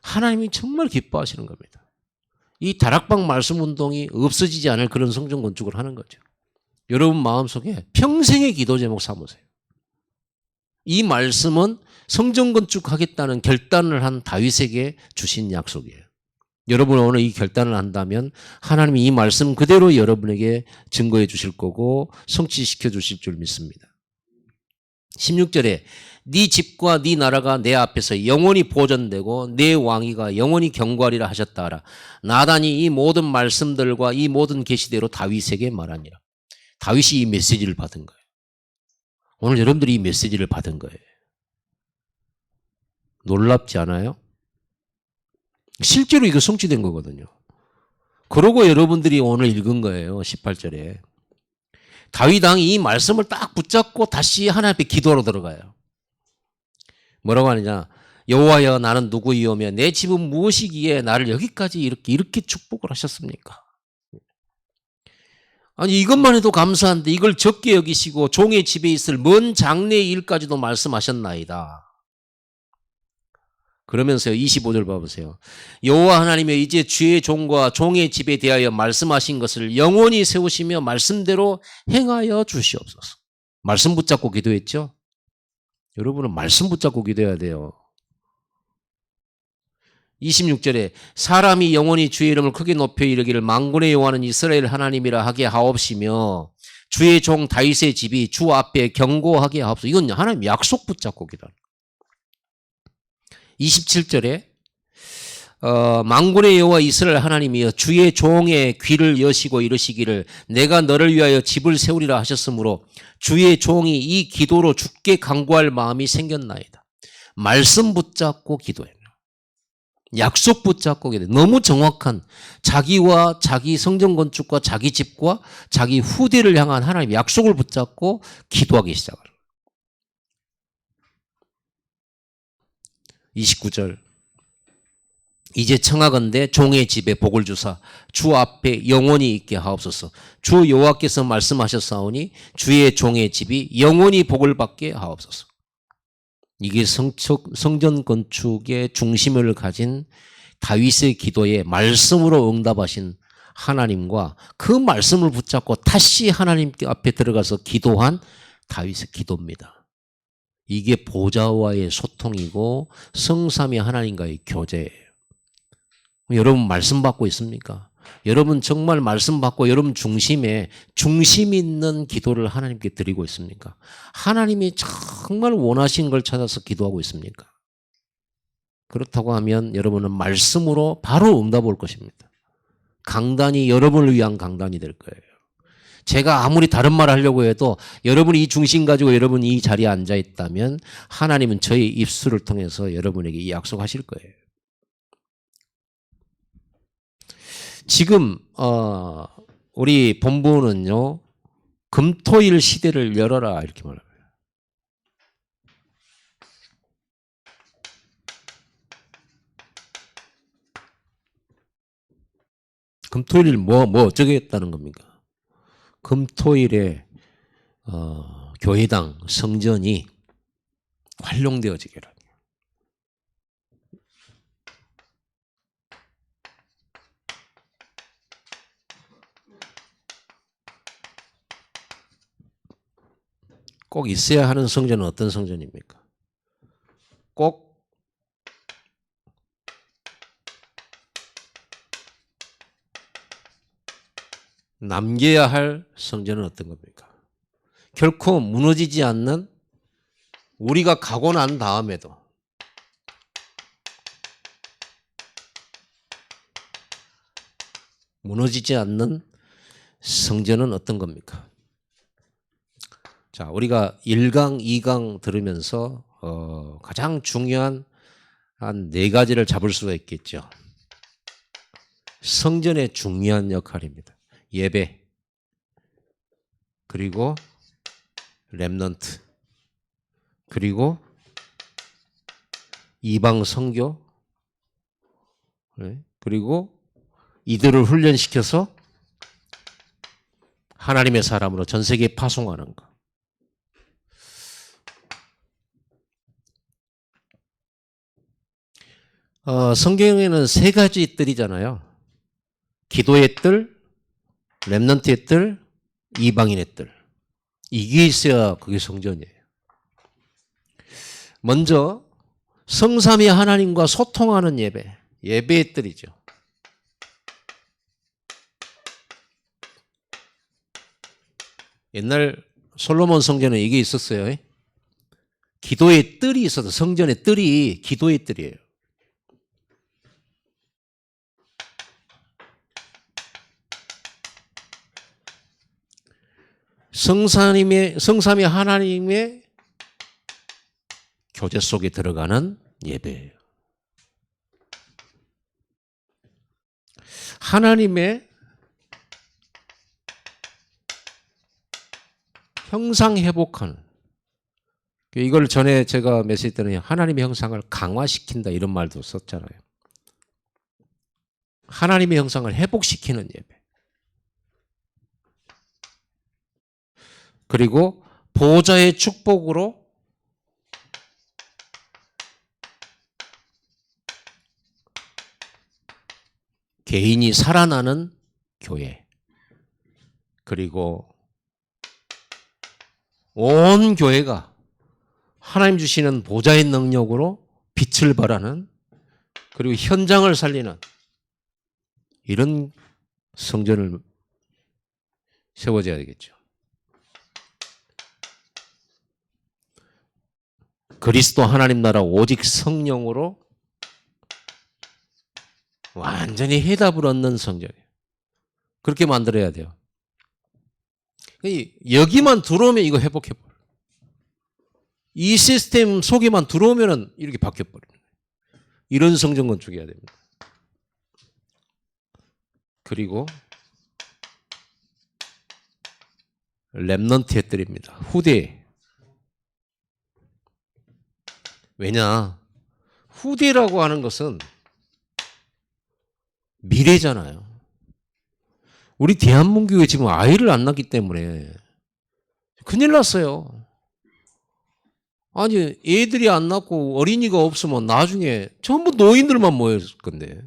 하나님이 정말 기뻐하시는 겁니다. 이 다락방 말씀 운동이 없어지지 않을 그런 성전 건축을 하는 거죠. 여러분 마음속에 평생의 기도 제목 삼으세요. 이 말씀은 성전 건축하겠다는 결단을 한 다윗에게 주신 약속이에요. 여러분 오늘 이 결단을 한다면 하나님이 이 말씀 그대로 여러분에게 증거해 주실 거고 성취시켜 주실 줄 믿습니다. 16절에 네 집과 네 나라가 내 앞에서 영원히 보존되고 내 왕위가 영원히 견고하리라 하셨다 하라. 나단이 이 모든 말씀들과 이 모든 계시대로 다윗에게 말하니라. 다윗이 이 메시지를 받은 거예요. 오늘 여러분들이 이 메시지를 받은 거예요. 놀랍지 않아요? 실제로 이거 성취된 거거든요. 그러고 여러분들이 오늘 읽은 거예요. 18절에. 다윗 왕이 이 말씀을 딱 붙잡고 다시 하나님 앞에 기도하러 들어가요. 뭐라고 하느냐. 여호와여 나는 누구이오며 내 집은 무엇이기에 나를 여기까지 이렇게 축복을 하셨습니까? 아니 이것만 해도 감사한데 이걸 적게 여기시고 종의 집에 있을 먼 장래의 일까지도 말씀하셨나이다. 그러면서 25절 봐보세요. 여호와 하나님여 이제 주의 종과 종의 집에 대하여 말씀하신 것을 영원히 세우시며 말씀대로 행하여 주시옵소서. 말씀 붙잡고 기도했죠? 여러분은 말씀 붙잡고 기도해야 돼요. 26절에 사람이 영원히 주의 이름을 크게 높여 이르기를 만군의 여호와는 이스라엘 하나님이라 하게 하옵시며 주의 종 다윗의 집이 주 앞에 견고하게 하옵소서. 이건 하나님 약속 붙잡고 기도하는 거예요. 27절에 만군의 여호와 이스라엘 하나님이여 주의 종의 귀를 여시고 이르시기를 내가 너를 위하여 집을 세우리라 하셨으므로 주의 종이 이 기도로 주께 간구할 마음이 생겼나이다. 말씀 붙잡고 기도해. 약속 붙잡고 기도해. 너무 정확한 자기와 자기 성전 건축과 자기 집과 자기 후대를 향한 하나님의 약속을 붙잡고 기도하기 시작하는 29절 이제 청하건대 종의 집에 복을 주사 주 앞에 영원히 있게 하옵소서. 주 여호와께서 말씀하셨사오니 주의 종의 집이 영원히 복을 받게 하옵소서. 이게 성전 건축의 중심을 가진 다윗의 기도에 말씀으로 응답하신 하나님과 그 말씀을 붙잡고 다시 하나님 앞에 들어가서 기도한 다윗의 기도입니다. 이게 보좌와의 소통이고 성삼위 하나님과의 교제예요. 여러분 말씀 받고 있습니까? 여러분 정말 말씀 받고 여러분 중심에 중심 있는 기도를 하나님께 드리고 있습니까? 하나님이 정말 원하신 걸 찾아서 기도하고 있습니까? 그렇다고 하면 여러분은 말씀으로 바로 응답 올 것입니다. 강단이 여러분을 위한 강단이 될 거예요. 제가 아무리 다른 말 하려고 해도 여러분이 이 중심 가지고 여러분이 이 자리에 앉아 있다면 하나님은 저의 입술을 통해서 여러분에게 약속하실 거예요. 지금 우리 본부는요. 금토일 시대를 열어라 이렇게 말합니다. 금토일 뭐 어쩌겠다는 겁니까? 금토일에 교회당 성전이 활용되어지게라. 꼭 있어야 하는 성전은 어떤 성전입니까? 꼭 남겨야 할 성전은 어떤 겁니까? 결코 무너지지 않는 우리가 가고 난 다음에도 무너지지 않는 성전은 어떤 겁니까? 자, 우리가 1강, 2강 들으면서 가장 중요한 한 4가지를 잡을 수가 있겠죠. 성전의 중요한 역할입니다. 예배, 그리고 렘넌트, 그리고 이방 선교, 그리고 이들을 훈련시켜서 하나님의 사람으로 전 세계에 파송하는 것. 성경에는 3가지 뜰이잖아요. 기도의 뜰, 렘넌트의 뜰, 이방인의 뜰. 이게 있어야 그게 성전이에요. 먼저 성삼위 하나님과 소통하는 예배, 예배의 뜰이죠. 옛날 솔로몬 성전에 이게 있었어요. 기도의 뜰이 있어서 성전의 뜰이 기도의 뜰이에요. 성삼위 하나님의 교제 속에 들어가는 예배예요. 하나님의 형상 회복하는, 이걸 전에 제가 메시지 때는 하나님의 형상을 강화시킨다 이런 말도 썼잖아요. 하나님의 형상을 회복시키는 예배. 그리고 보좌의 축복으로 개인이 살아나는 교회. 그리고 온 교회가 하나님 주시는 보좌의 능력으로 빛을 발하는, 그리고 현장을 살리는 이런 성전을 세워져야 되겠죠. 그리스도 하나님 나라 오직 성령으로 완전히 해답을 얻는 성전이에요. 그렇게 만들어야 돼요. 여기만 들어오면 이거 회복해버려요. 이 시스템 속에만 들어오면 이렇게 바뀌어버려요. 이런 성전 건축해야 됩니다. 그리고 랩넌트 해드립니다. 후대. 왜냐? 후대라고 하는 것은 미래잖아요. 우리 대한민국에 지금 아이를 안 낳기 때문에 큰일 났어요. 아니 애들이 안 낳고 어린이가 없으면 나중에 전부 노인들만 모였을 건데,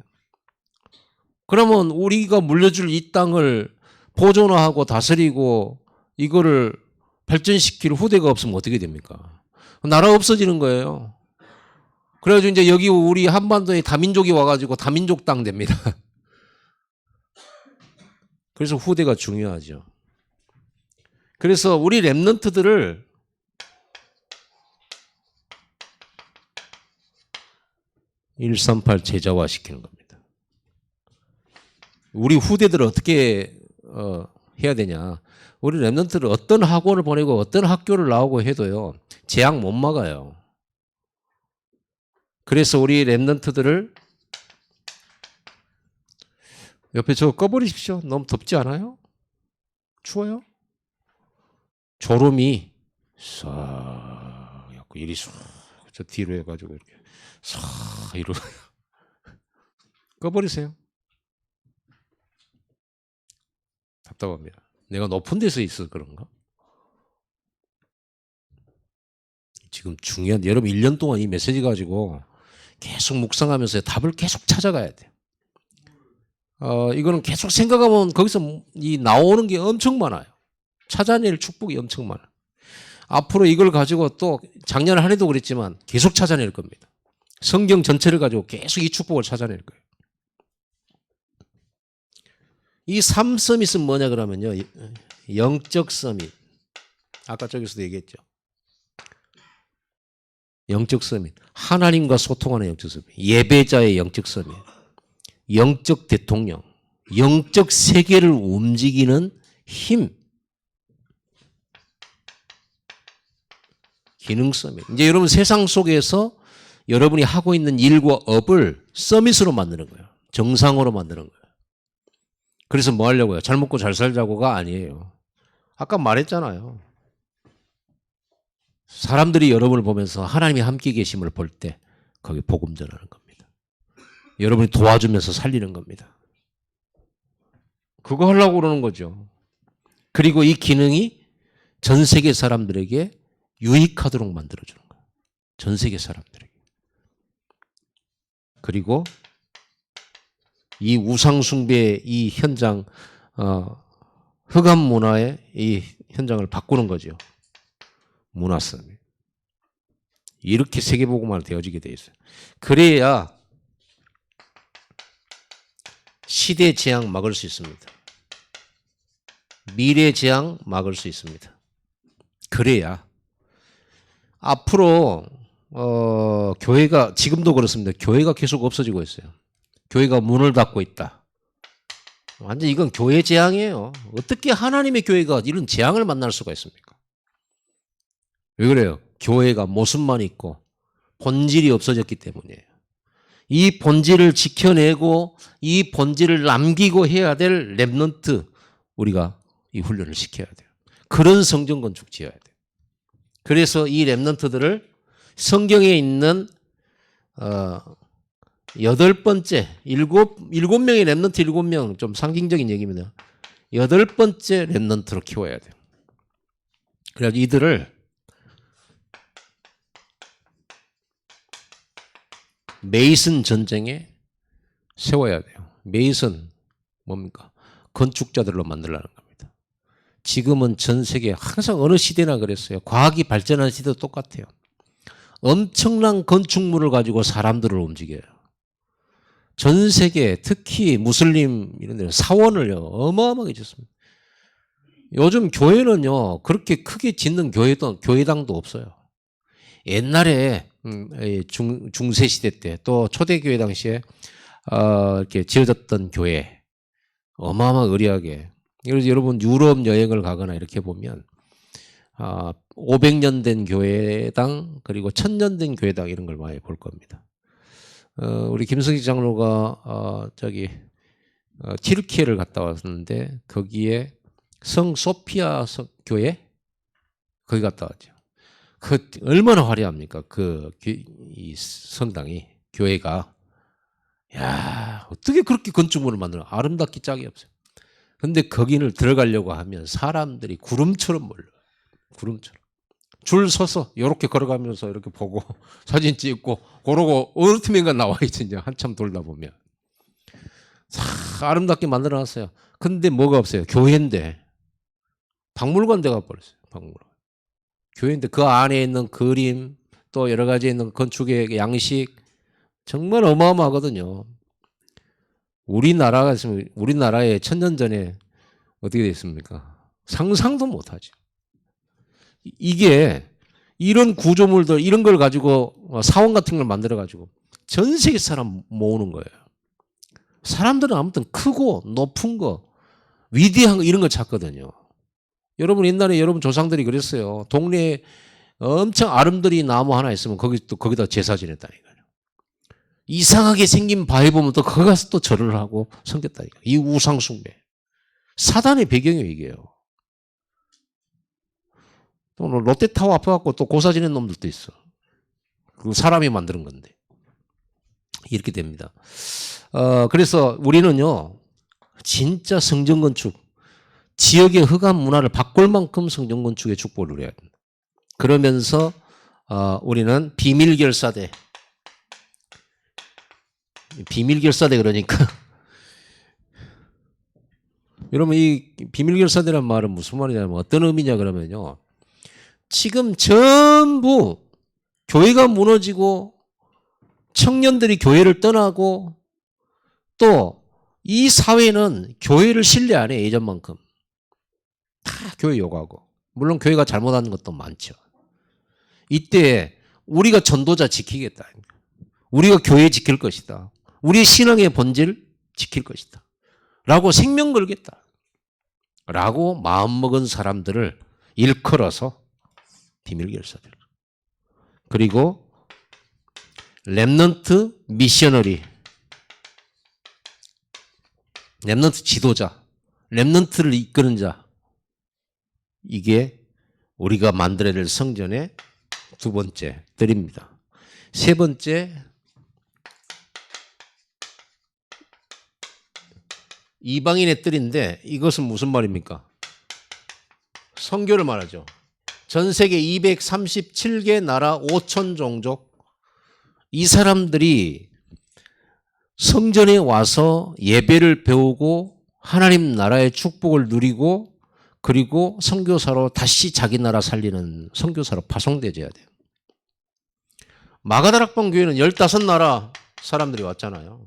그러면 우리가 물려줄 이 땅을 보존하고 다스리고 이거를 발전시킬 후대가 없으면 어떻게 됩니까? 나라 없어지는 거예요. 그래가지고 이제 여기 우리 한반도에 다민족이 와가지고 다민족 땅 됩니다. 그래서 후대가 중요하죠. 그래서 우리 랩넌트들을 (138) 제자화 시키는 겁니다. 우리 후대들을 어떻게 해야 되냐? 우리 랩넌트를 어떤 학원을 보내고 어떤 학교를 나오고 해도요, 재앙 못 막아요. 그래서 우리 랩넌트들을 옆에 저거 꺼버리십시오. 너무 덥지 않아요? 추워요? 졸음이 싹 이리 저 뒤로 해가지고 이렇게 싹 이러 꺼버리세요. 답답합니다. 내가 높은 데서 있어서 그런가? 지금 중요한, 여러분 1년 동안 이 메시지 가지고 계속 묵상하면서 답을 계속 찾아가야 돼요. 이거는 계속 생각하면 거기서 이 나오는 게 엄청 많아요. 찾아낼 축복이 엄청 많아요. 앞으로 이걸 가지고 또 작년 한 해도 그랬지만 계속 찾아낼 겁니다. 성경 전체를 가지고 계속 이 축복을 찾아낼 거예요. 이 3서밋은 뭐냐 그러면요, 영적 서밋. 아까 저기서도 얘기했죠. 영적 서밋. 하나님과 소통하는 영적 서밋. 예배자의 영적 서밋. 영적 대통령. 영적 세계를 움직이는 힘. 기능 서밋. 이제 여러분 세상 속에서 여러분이 하고 있는 일과 업을 서밋으로 만드는 거예요. 정상으로 만드는 거예요. 그래서 뭐 하려고요? 잘 먹고 잘 살자고가 아니에요. 아까 말했잖아요. 사람들이 여러분을 보면서 하나님이 함께 계심을 볼 때 거기 복음 전하는 겁니다. 여러분이 도와주면서 살리는 겁니다. 그거 하려고 그러는 거죠. 그리고 이 기능이 전 세계 사람들에게 유익하도록 만들어주는 거예요. 전 세계 사람들에게. 그리고 이 우상숭배의 이 현장, 흑암 문화의 이 현장을 바꾸는 거죠. 문화성이. 이렇게 세계복음화로 되어지게 돼 있어요. 그래야 시대 재앙 막을 수 있습니다. 미래 재앙 막을 수 있습니다. 그래야 앞으로 교회가 지금도 그렇습니다. 교회가 계속 없어지고 있어요. 교회가 문을 닫고 있다. 완전 이건 교회 재앙이에요. 어떻게 하나님의 교회가 이런 재앙을 만날 수가 있습니까? 왜 그래요? 교회가 모습만 있고 본질이 없어졌기 때문이에요. 이 본질을 지켜내고 이 본질을 남기고 해야 될 랩넌트, 우리가 이 훈련을 시켜야 돼요. 그런 성전 건축 지어야 돼요. 그래서 이 랩넌트들을 성경에 있는 8번째, 7명의 랩넌트 7명, 좀 상징적인 얘기입니다. 8번째 랩넌트로 키워야 돼요. 그래서 이들을 메이슨 전쟁에 세워야 돼요. 메이슨 뭡니까? 건축자들로 만들라는 겁니다. 지금은 전 세계 항상 어느 시대나 그랬어요. 과학이 발전한 시대도 똑같아요. 엄청난 건축물을 가지고 사람들을 움직여요. 전 세계 특히 무슬림 이런 데는 사원을요 어마어마하게 짓습니다. 요즘 교회는요 그렇게 크게 짓는 교회당도 없어요. 옛날에 중세 시대 때 또 초대교회 당시에 이렇게 지어졌던 교회, 어마어마 의리하게. 그래서 여러분 유럽 여행을 가거나 이렇게 보면 500년 된 교회당 그리고 1000년 된 교회당 이런 걸 많이 볼 겁니다. 우리 김성식 장로가 튀르키예를 갔다 왔는데 거기에 성 소피아 교회 거기 갔다 왔죠. 그 얼마나 화려합니까? 이 성당이 교회가 야 어떻게 그렇게 건축물을 만들어 아름답기 짝이 없어요. 근데 거기를 들어가려고 하면 사람들이 구름처럼 몰려요. 구름처럼 줄 서서 이렇게 걸어가면서 이렇게 보고 사진 찍고 그러고 어느 틈인가 나와 있지 이제 한참 돌다 보면 아름답게 만들어놨어요. 근데 뭐가 없어요. 교회인데 박물관 돼가 버렸어요. 박물관. 교회인데 그 안에 있는 그림 또 여러 가지 있는 건축의 양식 정말 어마어마하거든요. 우리나라가 있으면 우리나라에 1000년 전에 어떻게 됐습니까? 상상도 못하죠. 이게 이런 구조물들 이런 걸 가지고 사원 같은 걸 만들어 가지고 전 세계 사람 모으는 거예요. 사람들은 아무튼 크고 높은 거 위대한 거 이런 걸 찾거든요. 여러분 옛날에 여러분 조상들이 그랬어요. 동네에 엄청 아름드리 나무 하나 있으면 거기다 제사 지냈다니까요. 이상하게 생긴 바위 보면 또 거기 가서 또 절을 하고 섬겼다니까. 이 우상 숭배. 사단의 배경이에요 이게요. 또 롯데타워 앞에 갖고 또 고사 지낸 놈들도 있어. 그 사람이 만드는 건데. 이렇게 됩니다. 그래서 우리는요, 진짜 성전건축, 지역의 흑암 문화를 바꿀 만큼 성전건축의 축복을 누려야 됩니다. 그러면서 우리는 비밀결사대 그러니까 여러분 이 비밀결사대란 말은 무슨 말이냐면 어떤 의미냐 그러면요. 지금 전부 교회가 무너지고 청년들이 교회를 떠나고 또 이 사회는 교회를 신뢰 안 해 예전만큼. 다 교회 욕하고. 물론 교회가 잘못하는 것도 많죠. 이때 우리가 전도자 지키겠다. 우리가 교회 지킬 것이다. 우리의 신앙의 본질 지킬 것이다. 라고 생명 걸겠다. 라고 마음먹은 사람들을 일컬어서 비밀결사들. 그리고 렘넌트 미셔너리. 렘넌트 지도자. 렘넌트를 이끄는 자. 이게 우리가 만들어야 될 성전의 두 번째 뜰입니다. 세 번째 이방인의 뜰인데 이것은 무슨 말입니까? 선교를 말하죠. 전 세계 237개 나라 5천 종족 이 사람들이 성전에 와서 예배를 배우고 하나님 나라의 축복을 누리고 그리고 선교사로 다시 자기 나라 살리는 선교사로 파송되어야 돼요. 마가다락방 교회는 15나라 사람들이 왔잖아요.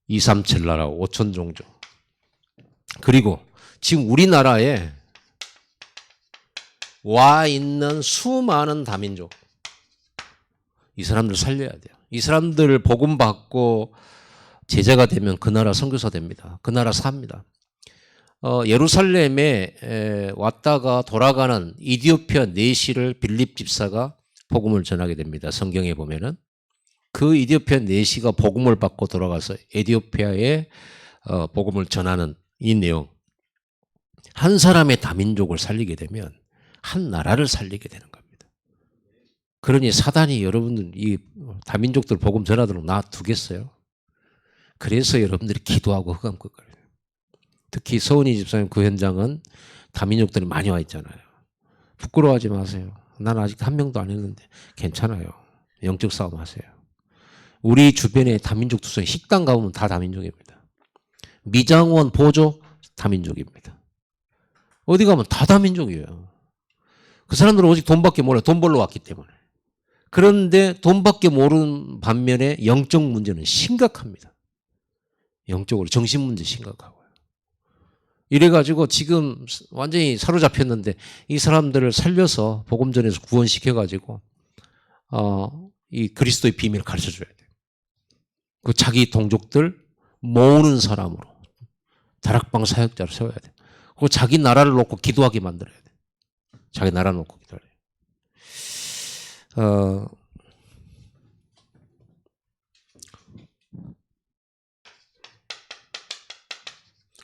(237) 나라 5천 종족. 그리고 지금 우리나라에 와 있는 수많은 다민족 이 사람들 살려야 돼요. 이 사람들 복음 받고 제자가 되면 그 나라 선교사 됩니다. 그 나라 삽니다. 예루살렘에 왔다가 돌아가는 이디오피아 내시를 빌립 집사가 복음을 전하게 됩니다. 성경에 보면은 그 이디오피아 내시가 복음을 받고 돌아가서 에티오피아에 복음을 전하는 이 내용. 한 사람의 다민족을 살리게 되면 한 나라를 살리게 되는 겁니다. 그러니 사단이 여러분들 이 다민족들 복음 전하도록 놔두겠어요? 그래서 여러분들이 기도하고 흑암극거려요. 특히 서은희 집사님 그 현장은 다민족들이 많이 와 있잖아요. 부끄러워하지 마세요. 나는 아직 한 명도 안 했는데 괜찮아요. 영적 싸움 하세요. 우리 주변에 다민족 투성이 식당 가보면 다 다민족입니다. 미장원 보조 다민족입니다. 어디 가면 다 다민족이에요. 그 사람들은 오직 돈밖에 몰라요. 돈 벌러 왔기 때문에. 그런데 돈밖에 모르는 반면에 영적 문제는 심각합니다. 영적으로 정신 문제 심각하고요. 이래가지고 지금 완전히 사로잡혔는데 이 사람들을 살려서 복음전에서 구원시켜가지고 이 그리스도의 비밀을 가르쳐줘야 돼요. 그 자기 동족들 모으는 사람으로 다락방 사역자로 세워야 돼요. 그리고 자기 나라를 놓고 기도하게 만들어야 돼요. 자기 나라 놓고 기도해야 돼요.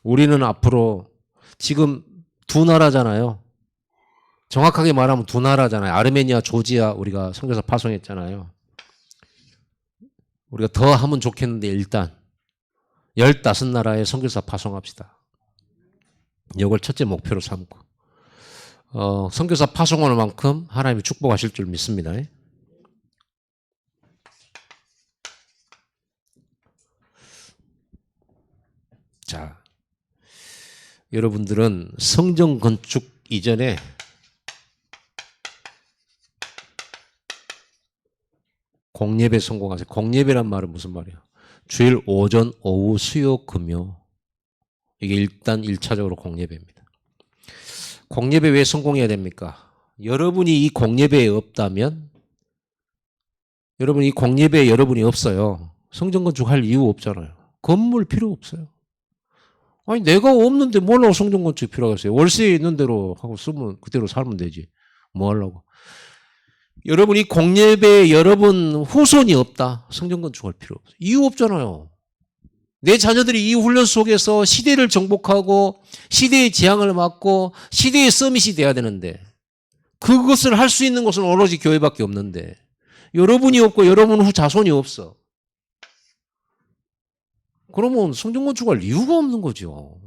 우리는 앞으로 지금 두 나라잖아요. 정확하게 말하면 두 나라잖아요. 아르메니아, 조지아 우리가 선교사 파송했잖아요. 우리가 더 하면 좋겠는데 일단 15나라에 선교사 파송합시다. 이걸 첫째 목표로 삼고 선교사 파송하는 만큼 하나님이 축복하실 줄 믿습니다. 자, 여러분들은 성전 건축 이전에 공예배 성공하세요. 공예배란 말은 무슨 말이야? 주일 오전, 오후, 수요, 금요. 이게 일단 1차적으로 공예배입니다. 공예배 왜 성공해야 됩니까? 여러분이 이 공예배에 없다면 여러분 이 공예배에 여러분이 없어요. 성전 건축할 이유 없잖아요. 건물 필요 없어요. 아니 내가 없는데 뭐하려고 성전 건축 필요하겠어요. 월세에 있는 대로 하고 쓰면 그대로 살면 되지. 뭐 하려고. 여러분 이 공예배에 여러분 후손이 없다. 성전 건축할 필요 없어요. 이유 없잖아요. 내 자녀들이 이 훈련 속에서 시대를 정복하고 시대의 재앙을 막고 시대의 서밋이 돼야 되는데 그것을 할 수 있는 곳은 오로지 교회밖에 없는데 여러분이 없고 여러분 후 자손이 없어. 그러면 성전 건축할 이유가 없는 거죠.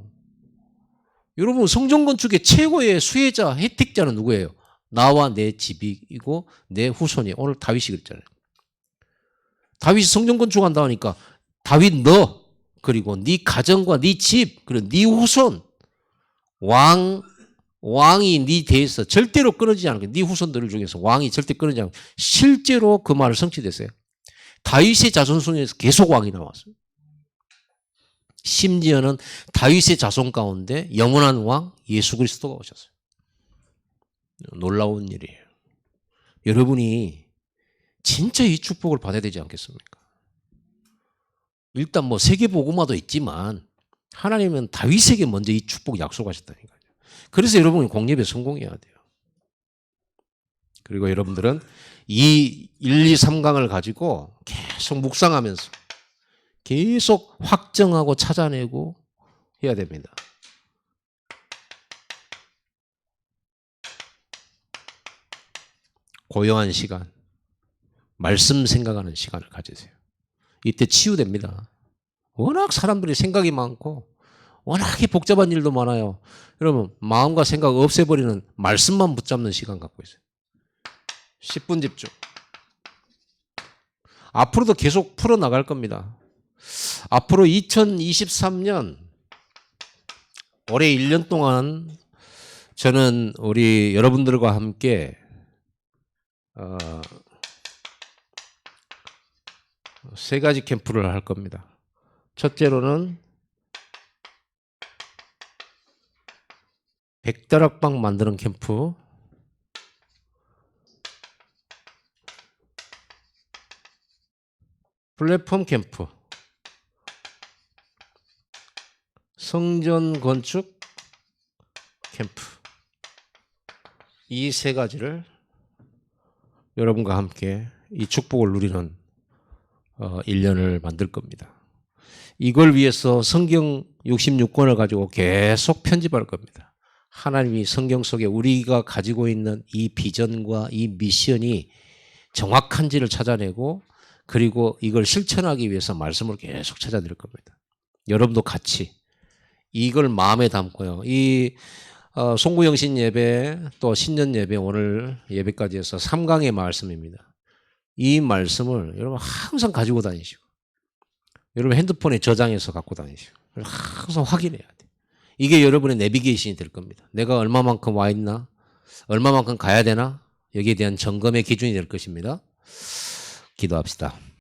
여러분 성전 건축의 최고의 수혜자, 혜택자는 누구예요? 나와 내 집이고 내 후손이. 오늘 다윗이 그랬잖아요. 다윗이 성전 건축한다 하니까 다윗 너 그리고 네 가정과 네 집 그리고 네 후손 왕이 네 대에서 절대로 끊어지지 않고 네 후손들 중에서 왕이 절대 끊어지지 않고 실제로 그 말을 성취됐어요. 다윗의 자손 중에서 계속 왕이 나왔어요. 심지어는 다윗의 자손 가운데 영원한 왕 예수 그리스도가 오셨어요. 놀라운 일이에요. 여러분이 진짜 이 축복을 받아야 되지 않겠습니까? 일단 뭐 세계복음화도 있지만 하나님은 다윗에게 먼저 이 축복 약속하셨다니까요. 그래서 여러분이 공예배 성공해야 돼요. 그리고 여러분들은 이 1, 2, 3강을 가지고 계속 묵상하면서 계속 확정하고 찾아내고 해야 됩니다. 고요한 시간, 말씀 생각하는 시간을 가지세요. 이때 치유됩니다. 워낙 사람들이 생각이 많고 워낙에 복잡한 일도 많아요. 여러분 마음과 생각 없애버리는 말씀만 붙잡는 시간 갖고 있어요. 10분 집중. 앞으로도 계속 풀어나갈 겁니다. 앞으로 2023년 올해 1년 동안 저는 우리 여러분들과 함께 세 가지 캠프를 할 겁니다. 첫째로는 100다락방 만드는 캠프, 플랫폼 캠프, 성전 건축 캠프, 이 세 가지를 여러분과 함께 이 축복을 누리는 1년을 만들 겁니다. 이걸 위해서 성경 66권을 가지고 계속 편집할 겁니다. 하나님이 성경 속에 우리가 가지고 있는 이 비전과 이 미션이 정확한지를 찾아내고 그리고 이걸 실천하기 위해서 말씀을 계속 찾아낼 겁니다. 여러분도 같이 이걸 마음에 담고요. 이 송구영신 예배 또 신년 예배 오늘 예배까지 해서 3강의 말씀입니다. 이 말씀을 여러분 항상 가지고 다니시고 여러분 핸드폰에 저장해서 갖고 다니시고 항상 확인해야 돼요. 이게 여러분의 내비게이션이 될 겁니다. 내가 얼마만큼 와 있나? 얼마만큼 가야 되나? 여기에 대한 점검의 기준이 될 것입니다. 기도합시다.